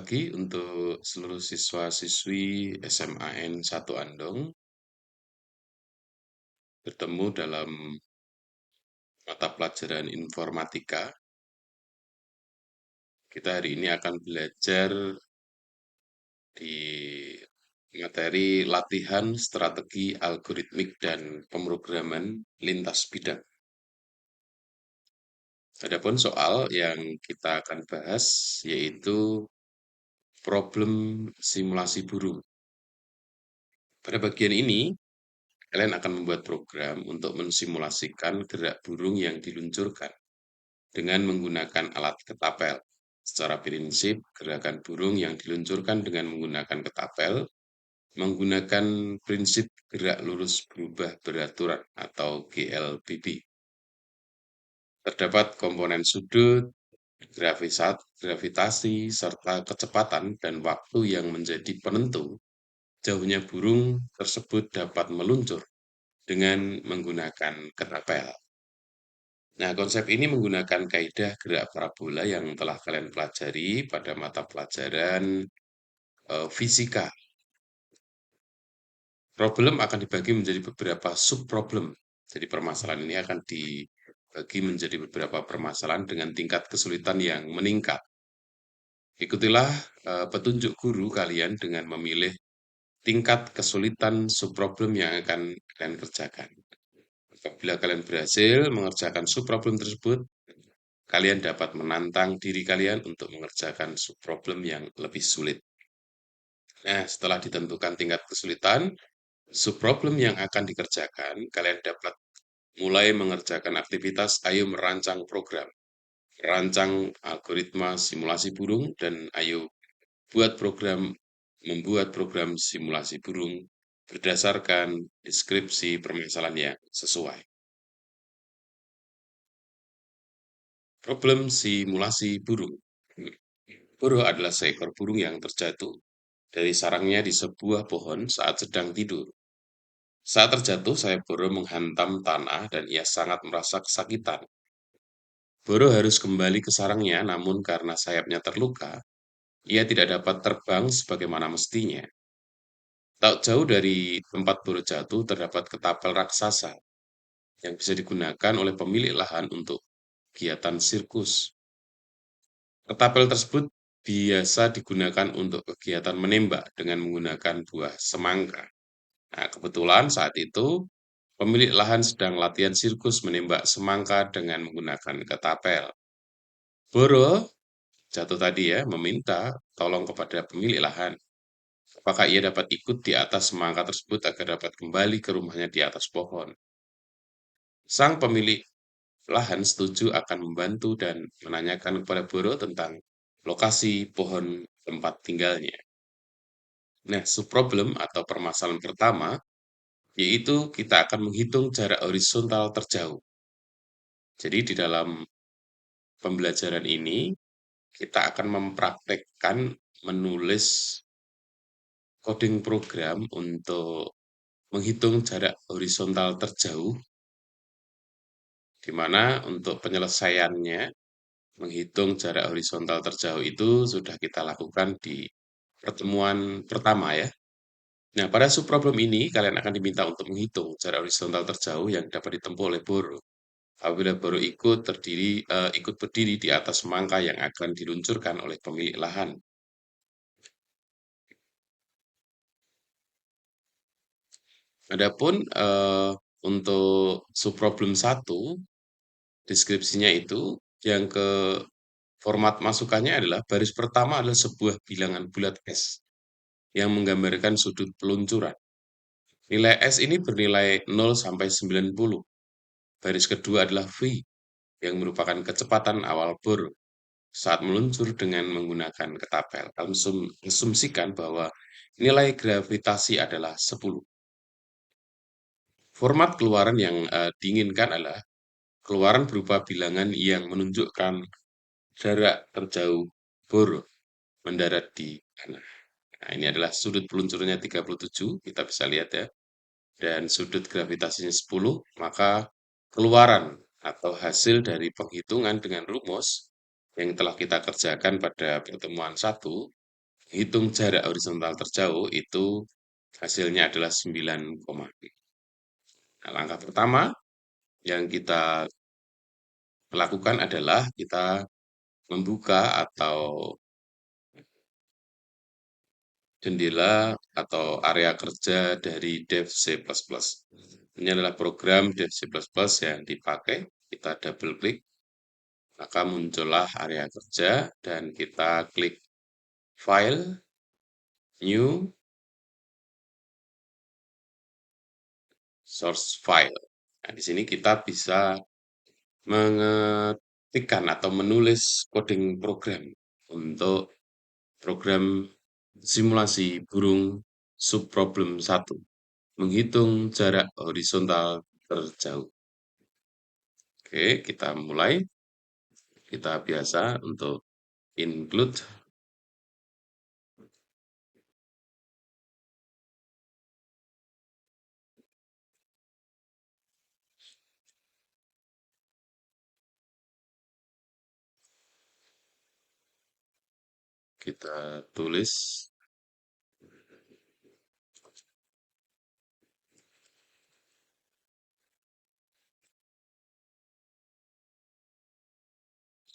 pagi untuk seluruh siswa-siswi SMAN 1 Andong. Bertemu dalam mata pelajaran informatika. Kita hari ini akan belajar di materi latihan strategi algoritmik dan pemrograman lintas bidang. Adapun soal yang kita akan bahas yaitu problem simulasi burung. Pada bagian ini, kalian akan membuat program untuk mensimulasikan gerak burung yang diluncurkan dengan menggunakan alat ketapel. Secara prinsip, gerakan burung yang diluncurkan dengan menggunakan ketapel menggunakan prinsip gerak lurus berubah beraturan atau GLBB. Terdapat komponen sudut, gravitasi, serta kecepatan dan waktu yang menjadi penentu jauhnya burung tersebut dapat meluncur dengan menggunakan ketapel. Nah, konsep ini menggunakan kaidah gerak parabola yang telah kalian pelajari pada mata pelajaran fisika. Problem akan dibagi menjadi beberapa subproblem. Jadi permasalahan ini akan dibagi menjadi beberapa permasalahan dengan tingkat kesulitan yang meningkat. Ikutilah petunjuk guru kalian dengan memilih tingkat kesulitan subproblem yang akan kalian kerjakan. Apabila kalian berhasil mengerjakan subproblem tersebut, kalian dapat menantang diri kalian untuk mengerjakan subproblem yang lebih sulit. Nah, setelah ditentukan tingkat kesulitan, subproblem yang akan dikerjakan, kalian dapat mulai mengerjakan aktivitas ayo merancang program, rancang algoritma simulasi burung, dan ayo membuat program simulasi burung berdasarkan deskripsi permasalahan yang sesuai. Problem simulasi burung. Boro adalah seekor burung yang terjatuh dari sarangnya di sebuah pohon saat sedang tidur. Saat terjatuh, sayap Boro menghantam tanah dan ia sangat merasa kesakitan. Boro harus kembali ke sarangnya, namun karena sayapnya terluka, ia tidak dapat terbang sebagaimana mestinya. Tak jauh dari tempat Boro jatuh terdapat ketapel raksasa yang bisa digunakan oleh pemilik lahan untuk kegiatan sirkus. Ketapel tersebut biasa digunakan untuk kegiatan menembak dengan menggunakan buah semangka. Nah, kebetulan saat itu pemilik lahan sedang latihan sirkus menembak semangka dengan menggunakan ketapel. Boro jatuh tadi ya, meminta tolong kepada pemilik lahan. Apakah ia dapat ikut di atas semangka tersebut agar dapat kembali ke rumahnya di atas pohon? Sang pemilik lahan setuju akan membantu dan menanyakan kepada Boro tentang lokasi pohon tempat tinggalnya. Nah, subproblem atau permasalahan pertama yaitu kita akan menghitung jarak horizontal terjauh. Jadi di dalam pembelajaran ini kita akan mempraktekkan menulis coding program untuk menghitung jarak horizontal terjauh, di mana untuk penyelesaiannya menghitung jarak horizontal terjauh itu sudah kita lakukan di pertemuan pertama ya. Nah, pada subproblem ini kalian akan diminta untuk menghitung jarak horizontal terjauh yang dapat ditempuh oleh Boro. Apabila Boro ikut berdiri di atas semangka yang akan diluncurkan oleh pemilik lahan. Adapun untuk subproblem 1, deskripsinya itu yang ke format masukannya adalah baris pertama adalah sebuah bilangan bulat S yang menggambarkan sudut peluncuran. Nilai S ini bernilai 0 sampai 90. Baris kedua adalah V yang merupakan kecepatan awal Boro saat meluncur dengan menggunakan ketapel. Asumsikan bahwa nilai gravitasi adalah 10. Format keluaran yang diinginkan adalah keluaran berupa bilangan yang menunjukkan jarak terjauh Boro mendarat di tanah. Nah, ini adalah sudut peluncurannya 37, kita bisa lihat ya. Dan sudut gravitasinya 10, maka keluaran atau hasil dari penghitungan dengan rumus yang telah kita kerjakan pada pertemuan 1 hitung jarak horizontal terjauh itu hasilnya adalah 9, nah, langkah pertama yang kita lakukan adalah kita membuka atau jendela atau area kerja dari Dev C++. Ini adalah program Dev C++ yang dipakai. Kita double klik, maka muncullah area kerja dan kita klik File, New, Source File. Nah, di sini kita bisa mengetikkan atau menulis coding program untuk program simulasi burung subproblem 1, menghitung jarak horizontal terjauh. Oke, kita mulai. Kita biasa untuk include, kita tulis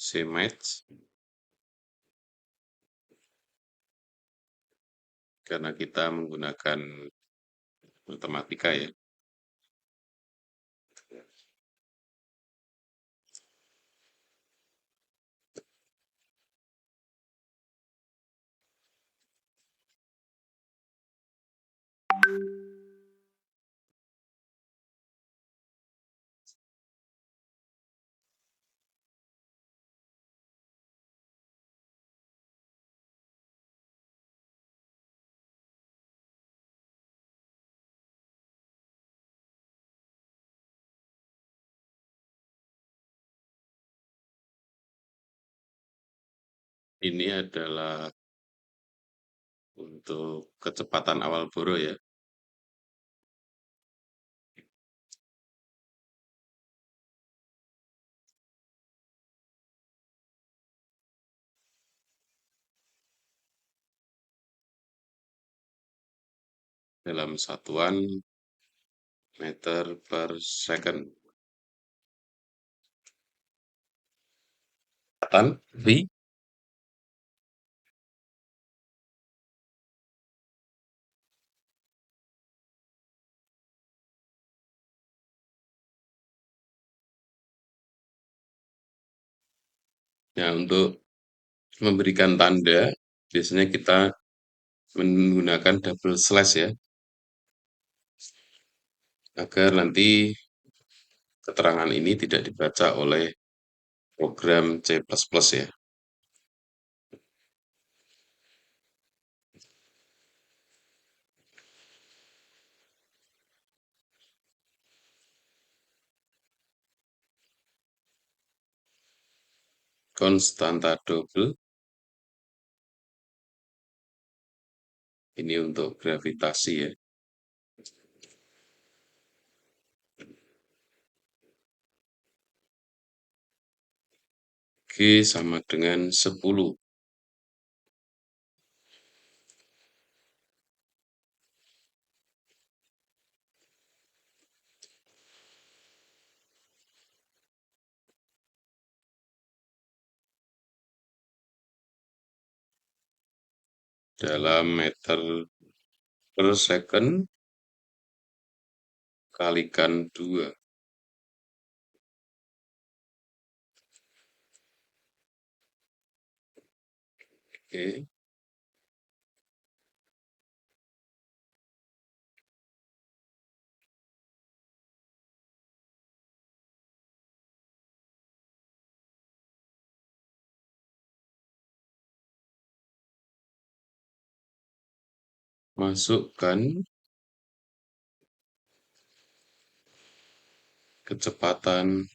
cmatch karena kita menggunakan matematika ya. Ini adalah untuk kecepatan awal boro ya. Dalam satuan meter per second. Ri, ya untuk memberikan tanda, biasanya kita menggunakan double slash ya, agar nanti keterangan ini tidak dibaca oleh program C++ ya. Konstanta double, ini untuk gravitasi ya. G sama dengan 10. Dalam meter per second kalikan 2. Oke. Masukkan kecepatan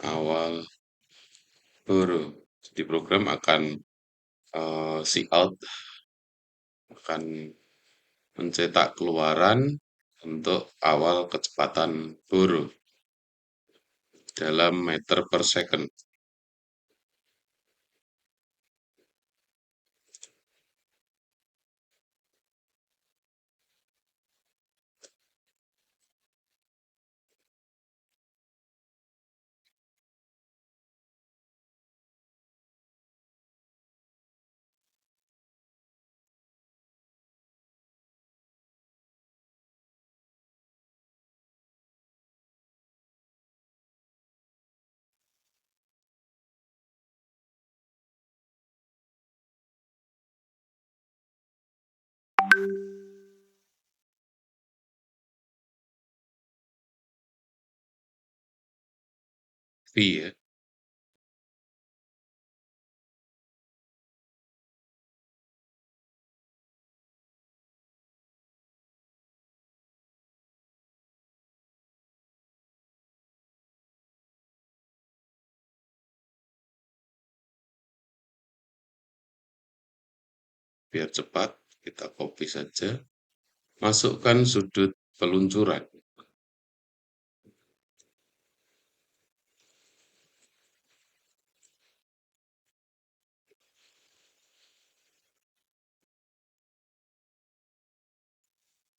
awal boro. Jadi program akan cout akan mencetak keluaran untuk awal kecepatan boro dalam meter per second. V ya. Biar cepat, kita copy saja. Masukkan sudut peluncuran.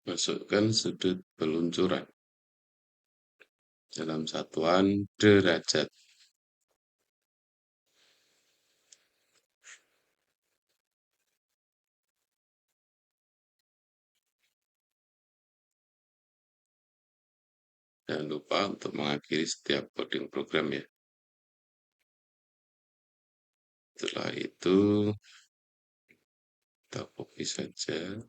Masukkan sudut peluncuran dalam satuan derajat. Jangan lupa untuk mengakhiri setiap coding program ya. Setelah itu, kita copy saja.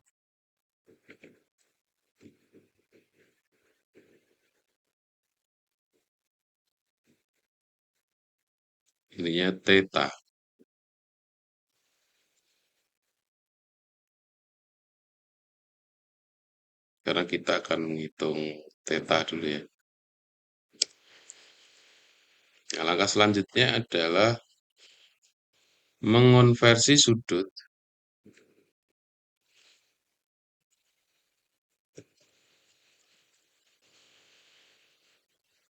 Ininya theta. Karena kita akan menghitung theta dulu ya. Nah, langkah selanjutnya adalah mengonversi sudut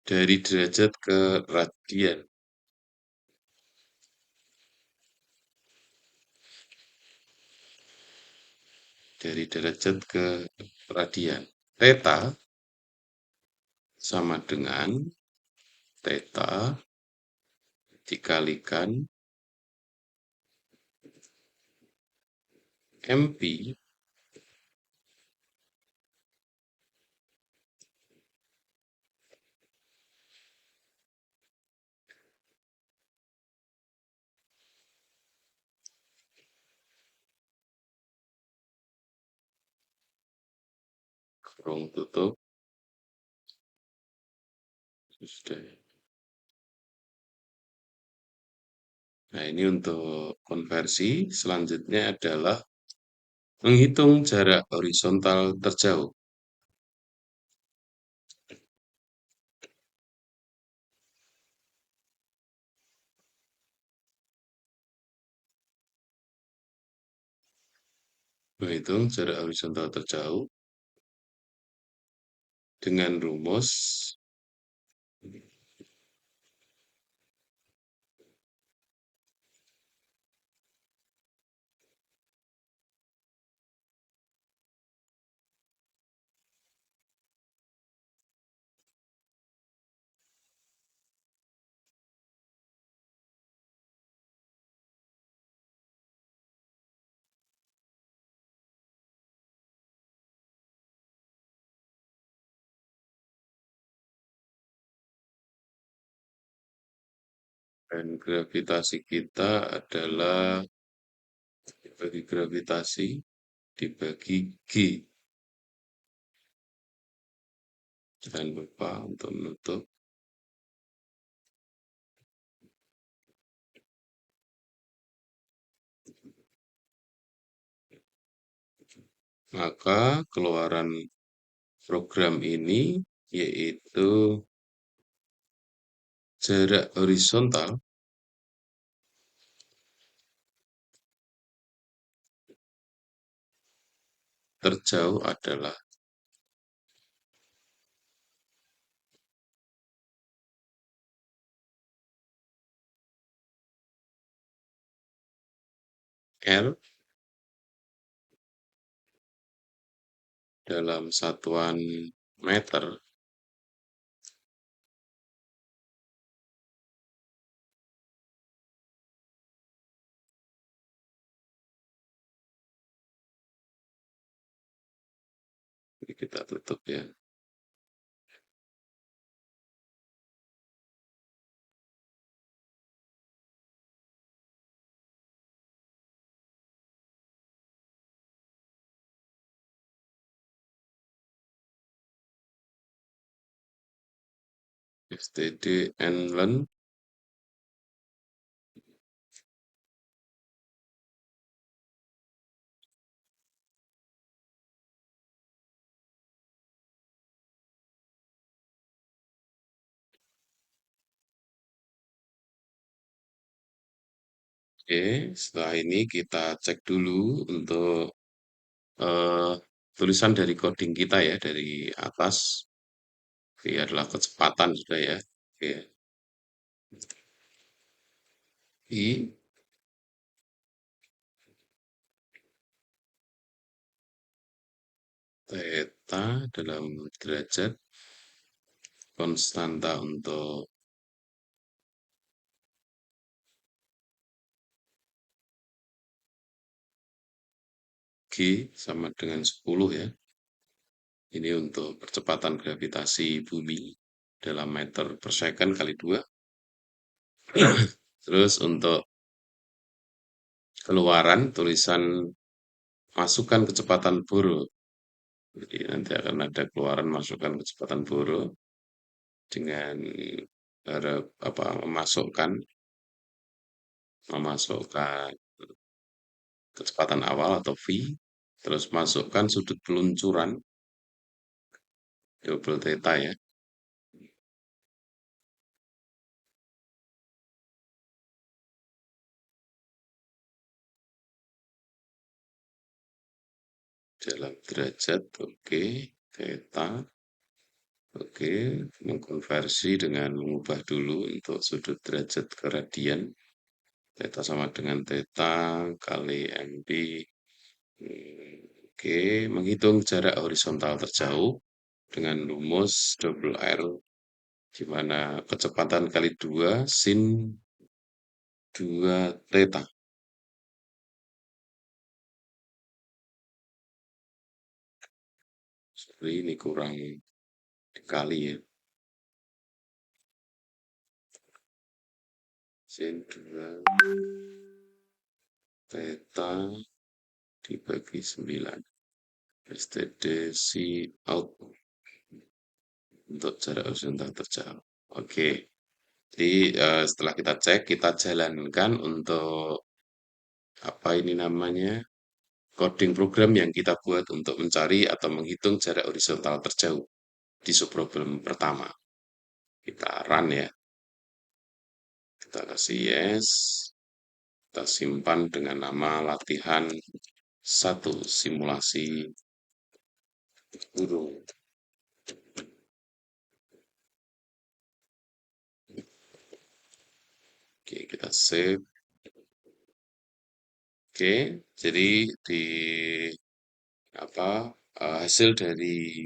dari derajat ke radian. Dari derajat ke radian. Theta sama dengan theta dikalikan MP kurung tutup. Sudah. Nah, ini untuk konversi. Selanjutnya adalah menghitung jarak horizontal terjauh. Menghitung jarak horizontal terjauh dengan rumus dan gravitasi kita adalah dibagi gravitasi dibagi G. Jangan lupa untuk menutup. Maka keluaran program ini yaitu jarak horizontal terjauh adalah L dalam satuan meter Ini kita tutup ya. std and learn. Oke, setelah ini kita cek dulu untuk tulisan dari coding kita ya, dari atas. Oke, adalah kecepatan sudah ya. Oke, I theta dalam derajat konstanta untuk G sama dengan 10 ya. Ini untuk percepatan gravitasi bumi dalam meter per second kali 2. Terus untuk keluaran tulisan masukkan kecepatan Bohr. Jadi nanti akan ada keluaran masukkan kecepatan Bohr dengan harap apa memasukkan kecepatan awal atau V, terus masukkan sudut peluncuran double theta ya dalam derajat. Oke, theta. Oke, mengkonversi dengan mengubah dulu untuk sudut derajat ke radian. Theta sama dengan theta kali md. Oke, menghitung jarak horizontal terjauh dengan rumus double R, di mana kecepatan kali 2 sin 2 theta. Sorry, ini kurang dikali ya. Sin 2 theta dibagi 9. STD out untuk jarak horizontal terjauh. Oke, jadi setelah kita cek, kita jalankan untuk apa ini namanya coding program yang kita buat untuk mencari atau menghitung jarak horizontal terjauh di subproblem pertama. Kita run ya, kita kasih yes, kita simpan dengan nama latihan 1 simulasi burung. Oke, kita save. Oke, jadi di apa hasil dari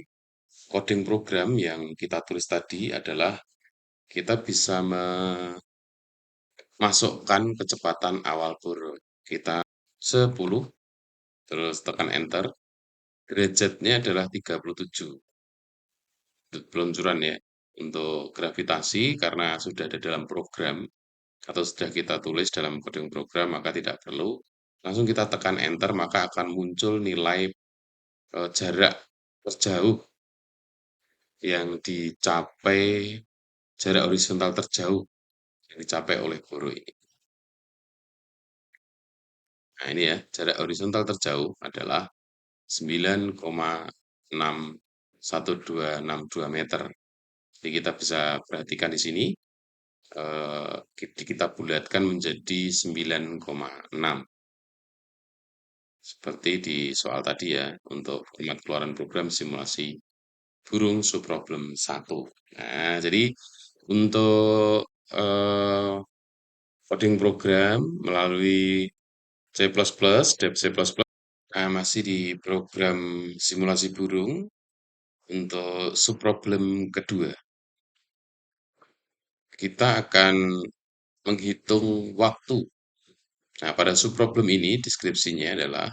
coding program yang kita tulis tadi adalah kita bisa memasukkan kecepatan awal Bohr kita 10, terus tekan enter. Derajatnya adalah 37 peluncuran ya. Untuk gravitasi karena sudah ada dalam program atau sudah kita tulis dalam coding program maka tidak perlu. Langsung kita tekan enter maka akan muncul nilai jarak terjauh yang dicapai, jarak horizontal terjauh yang dicapai oleh Bohr ini. Nah ini ya, jarak horizontal terjauh adalah 9,61262 meter. Jadi kita bisa perhatikan di sini, kita bulatkan menjadi 9,6. Seperti di soal tadi ya, untuk format keluaran program simulasi burung subproblem 1. Nah, jadi untuk coding program melalui C++, Dep C++, masih di program simulasi burung untuk subproblem kedua. Kita akan menghitung waktu. Nah, pada subproblem ini deskripsinya adalah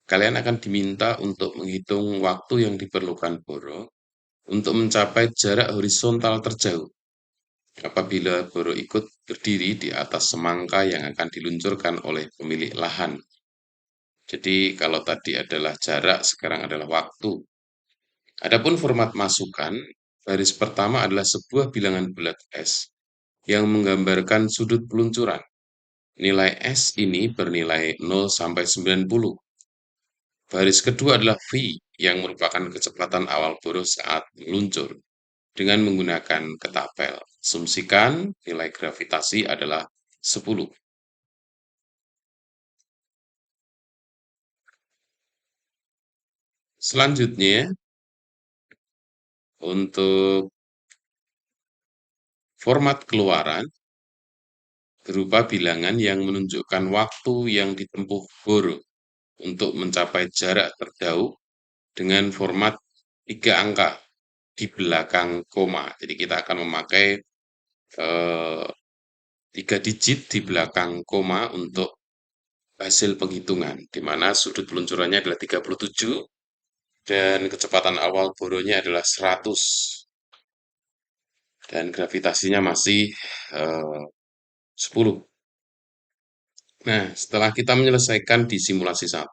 kalian akan diminta untuk menghitung waktu yang diperlukan Bohr untuk mencapai jarak horizontal terjauh apabila Bohr ikut berdiri di atas semangka yang akan diluncurkan oleh pemilik lahan. Jadi kalau tadi adalah jarak, sekarang adalah waktu. Adapun format masukan, Baris pertama adalah sebuah bilangan bulat S yang menggambarkan sudut peluncuran. Nilai S ini bernilai 0 sampai 90. Baris kedua adalah V yang merupakan kecepatan awal boros saat meluncur dengan menggunakan ketapel. Asumsikan nilai gravitasi adalah 10. Selanjutnya, untuk format keluaran berupa bilangan yang menunjukkan waktu yang ditempuh Bohr untuk mencapai jarak terjauh dengan format 3 angka di belakang koma. Jadi kita akan memakai 3 digit di belakang koma untuk hasil penghitungan, di mana sudut peluncurannya adalah 37 dan kecepatan awal boronya adalah 100 dan gravitasinya masih 10. Nah, setelah kita menyelesaikan di simulasi 1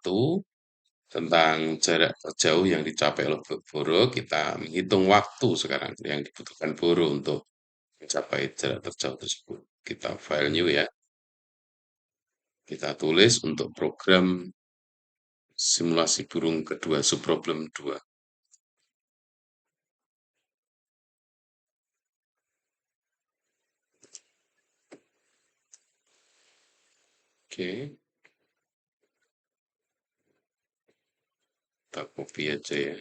tentang jarak terjauh yang dicapai oleh Boro, kita menghitung waktu sekarang yang dibutuhkan Boro untuk mencapai jarak terjauh tersebut. Kita file new ya. Kita tulis untuk program simulasi burung kedua subproblem 2. Oke, kita copy aja ya.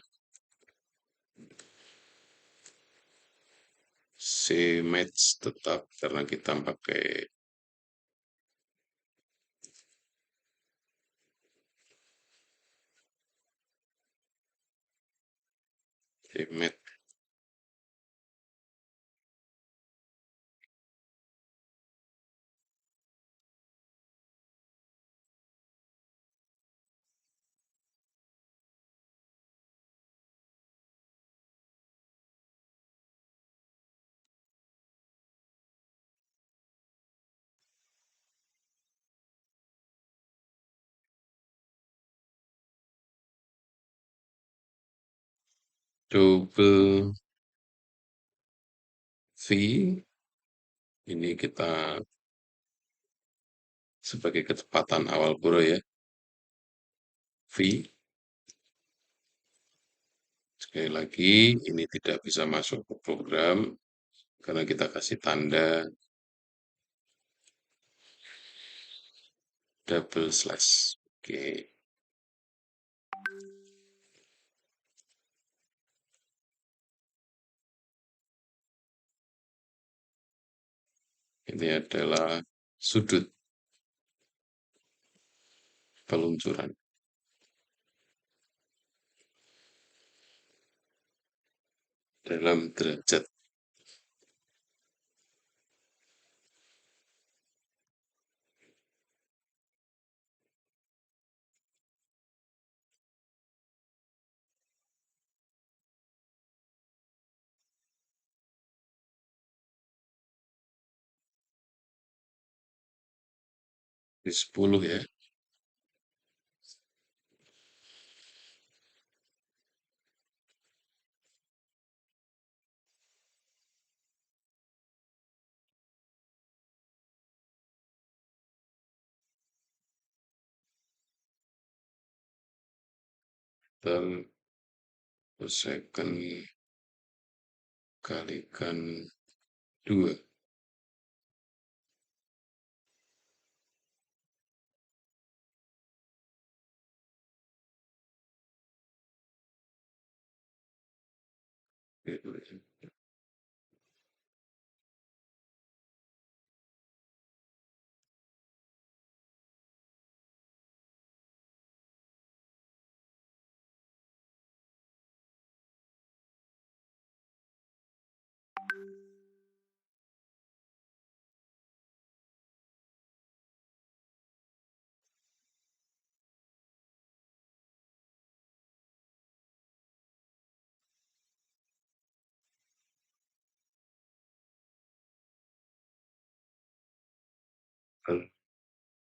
C-match tetap karena kita pakai C-match. 'Double V ini kita sebagai kecepatan awal boro ya. V, sekali lagi ini tidak bisa masuk ke program karena kita kasih tanda double slash. Oke, ini adalah sudut peluncuran dalam derajat. Di 10 ya. Dan second kalikan 2.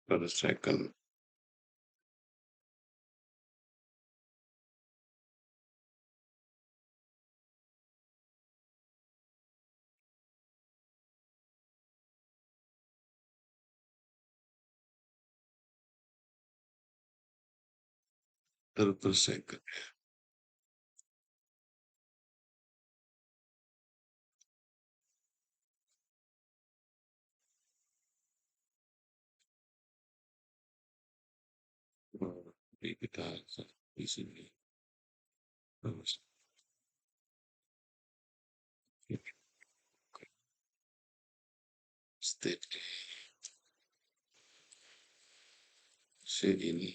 Per second. per second. Jadi kita di sini terus state C ini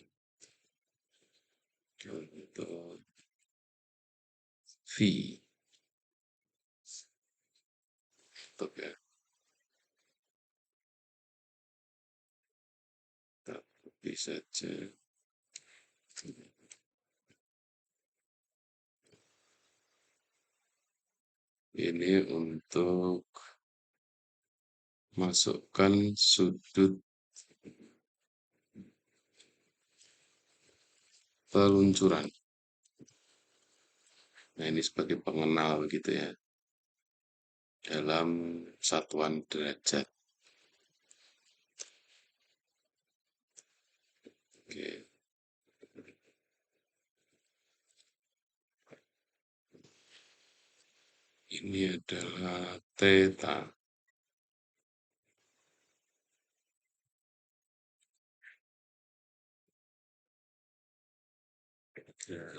untuk V untuk ya kita bisa saja ini untuk masukkan sudut peluncuran. Nah, ini sebagai pengenal gitu ya dalam satuan derajat. Oke, ini adalah theta.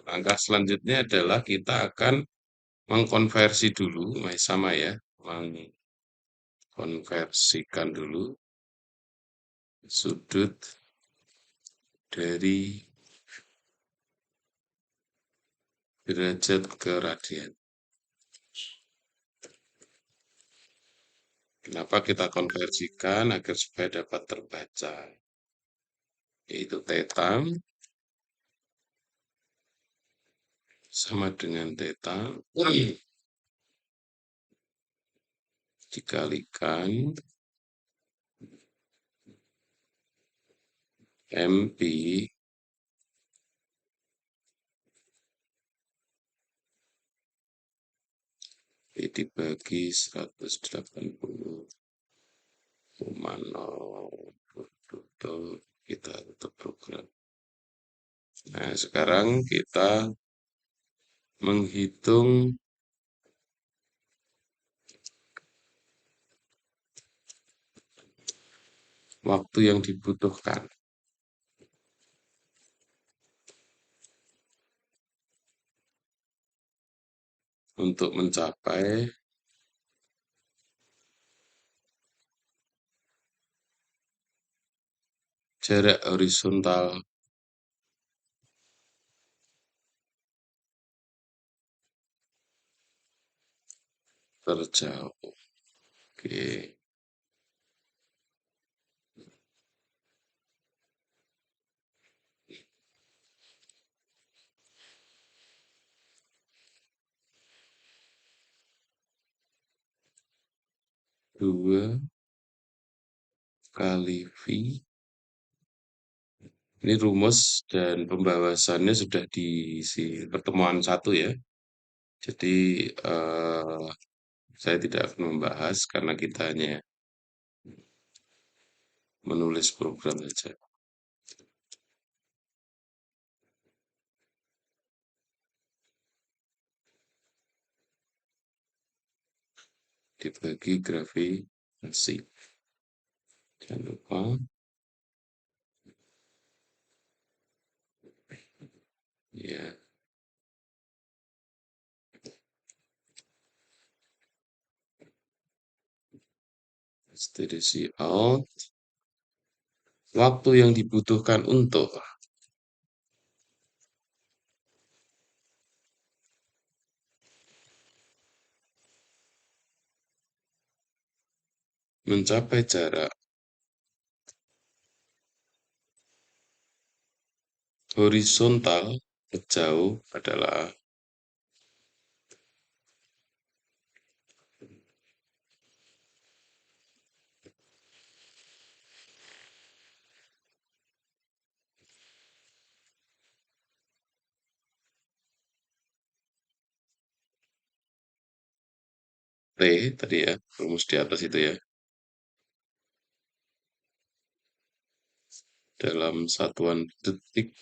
Langkah selanjutnya adalah kita akan mengkonversi dulu, sama ya, mengkonversikan dulu sudut dari derajat ke radian. Kenapa kita konversikan agar supaya dapat terbaca? Yaitu theta sama dengan theta dikalikan MP dibagi 180,0 kita tutup program. Nah, sekarang kita menghitung waktu yang dibutuhkan untuk mencapai jarak horizontal terjauh. Oke, 2 kali V. Ini rumus dan pembahasannya sudah di pertemuan 1 ya. Jadi saya tidak akan membahas karena kita hanya menulis program saja. Dibagi gravitasi. Jangan lupa ya, steady out. Waktu yang dibutuhkan untuk mencapai jarak horizontal sejauh adalah T tadi ya, rumus di atas itu ya, dalam satuan detik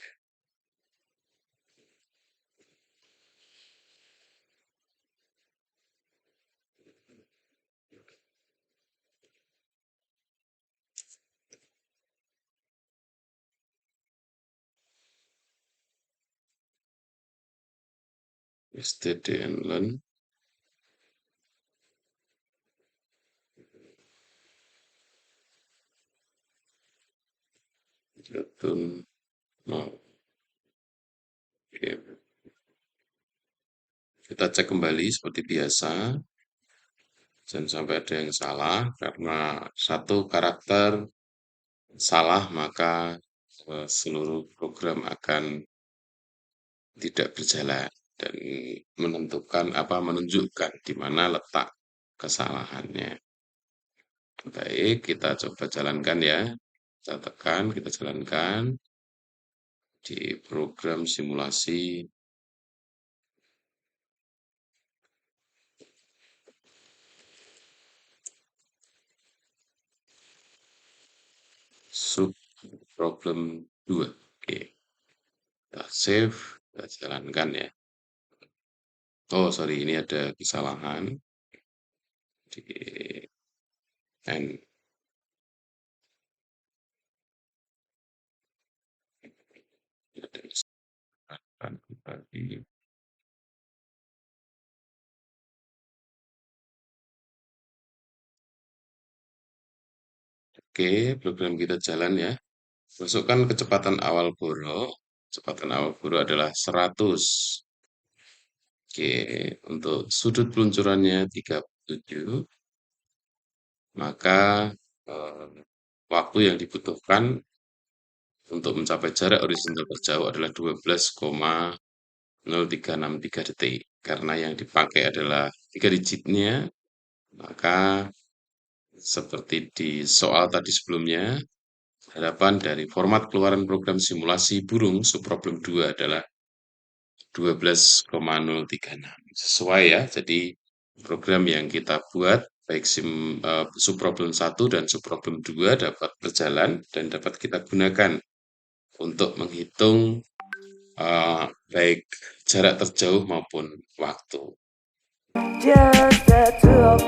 stdnlearn jatun mau. Oke. Kita cek kembali seperti biasa, jangan sampai ada yang salah, karena satu karakter salah maka seluruh program akan tidak berjalan dan menunjukkan di mana letak kesalahannya. Baik, kita coba jalankan ya. Kita tekan, kita jalankan di program simulasi sub problem 2. Oke, kita save, kita jalankan ya. Oh, sorry, ini ada kesalahan di N. Ada kesalahan tadi. Oke, program kita jalan ya. Masukkan kecepatan awal boro. Kecepatan awal boro adalah 100. Oke, untuk sudut peluncurannya 37, maka waktu yang dibutuhkan untuk mencapai jarak horizontal terjauh adalah 12,0363 detik. Karena yang dipakai adalah 3 digitnya, maka seperti di soal tadi sebelumnya, harapan dari format keluaran program simulasi burung subproblem 2 adalah 12,036. Sesuai ya, jadi program yang kita buat baik subproblem 1 dan subproblem 2 dapat berjalan dan dapat kita gunakan untuk menghitung baik jarak terjauh maupun waktu. Just the two of